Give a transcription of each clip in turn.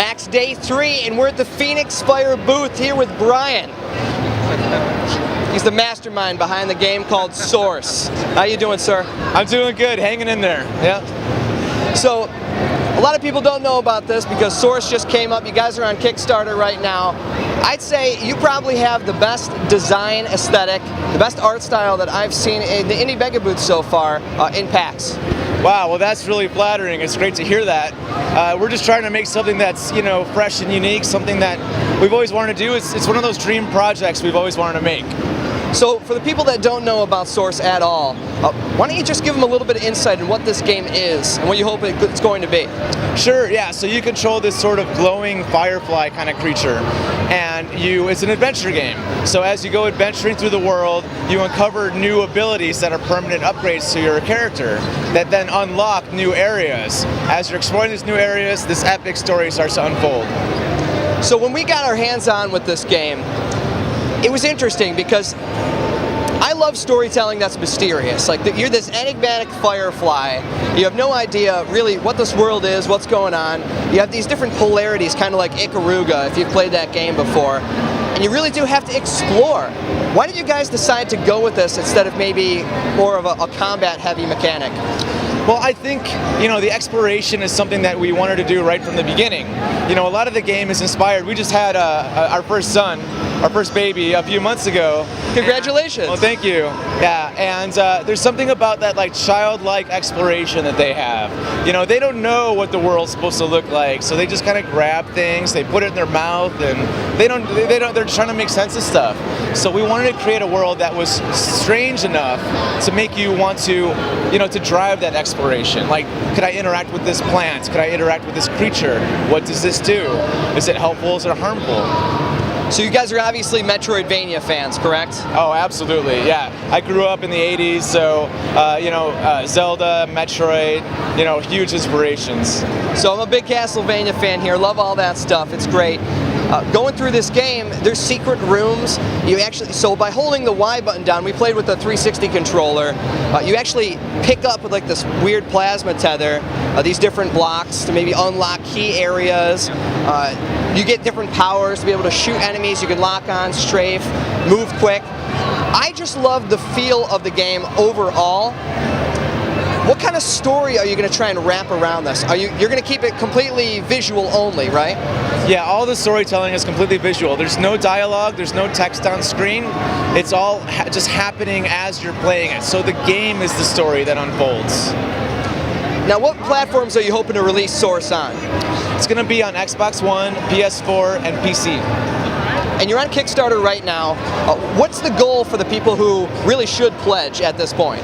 PAX Day 3, and we're at the Fenix Fire booth here with Brian. He's the mastermind behind the game called Source. How you doing, sir? I'm doing good, hanging in there. Yeah. So, a lot of people don't know about this because Source just came up. You guys are on Kickstarter right now. I'd say you probably have the best design aesthetic, the best art style that I've seen in the Indie Mega booth so far in PAX. Wow, well that's really flattering. It's great to hear that. We're just trying to make something that's, fresh and unique, something that we've always wanted to do. It's one of those dream projects we've always wanted to make. So for the people that don't know about Source at all, why don't you just give them a little bit of insight on what this game is and what you hope it's going to be? Sure, yeah, so you control this sort of glowing firefly kind of creature, and it's an adventure game. So as you go adventuring through the world, you uncover new abilities that are permanent upgrades to your character that then unlock new areas. As you're exploring these new areas, this epic story starts to unfold. So when we got our hands on with this game, it was interesting because I love storytelling that's mysterious. Like, you're this enigmatic firefly. You have no idea really what this world is, what's going on. You have these different polarities, kind of like Ikaruga, if you've played that game before. And you really do have to explore. Why did you guys decide to go with this instead of maybe more of a combat-heavy mechanic? Well, I think, the exploration is something that we wanted to do right from the beginning. A lot of the game is inspired. We just had our first son, our first baby, a few months ago. Congratulations. Well, thank you. Yeah, and there's something about that childlike exploration that they have. They don't know what the world's supposed to look like, so they just kind of grab things, they put it in their mouth, and they're trying to make sense of stuff. So we wanted to create a world that was strange enough to make you want to, to drive that exploration. Like, could I interact with this plant? Could I interact with this creature? What does this do? Is it helpful? Is it harmful? So you guys are obviously Metroidvania fans, correct? Oh, absolutely, yeah. I grew up in the 80s, so, Zelda, Metroid, huge inspirations. So I'm a big Castlevania fan here, love all that stuff, it's great. Going through this game, there's secret rooms. So by holding the Y button down, we played with the 360 controller, you actually pick up with this weird plasma tether, these different blocks to maybe unlock key areas. You get different powers to be able to shoot enemies, you can lock on, strafe, move quick. I just love the feel of the game overall. What kind of story are you going to try and wrap around this? You're going to keep it completely visual only, right? Yeah, all the storytelling is completely visual. There's no dialogue, there's no text on screen. It's all just happening as you're playing it. So the game is the story that unfolds. Now, what platforms are you hoping to release Source on? It's going to be on Xbox One, PS4, and PC. And you're on Kickstarter right now. What's the goal for the people who really should pledge at this point?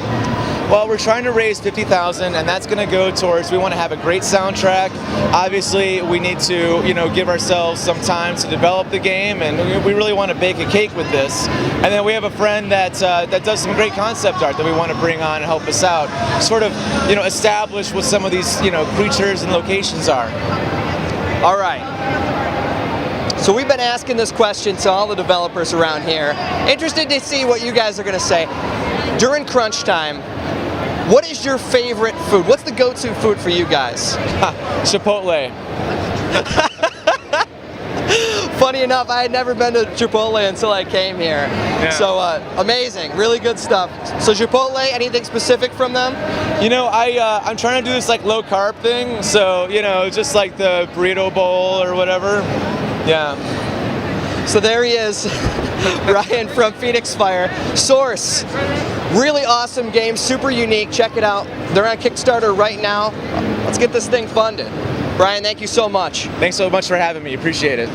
Well, we're trying to raise $50,000, and that's going to go towards, we want to have a great soundtrack. Obviously, we need to, give ourselves some time to develop the game, and we really want to bake a cake with this. And then we have a friend that does some great concept art that we want to bring on and help us out. Sort of, establish what some of these, creatures and locations are. All right. So we've been asking this question to all the developers around here. Interested to see what you guys are going to say. During crunch time, what is your favorite food? What's the go-to food for you guys? Chipotle. Funny enough, I had never been to Chipotle until I came here. Yeah. So amazing, really good stuff. So Chipotle, anything specific from them? I'm trying to do this low carb thing. So just like the burrito bowl or whatever. Yeah. So there he is, Ryan from Fenix Fire. Source, really awesome game, super unique. Check it out. They're on Kickstarter right now. Let's get this thing funded. Brian, thank you so much. Thanks so much for having me. Appreciate it.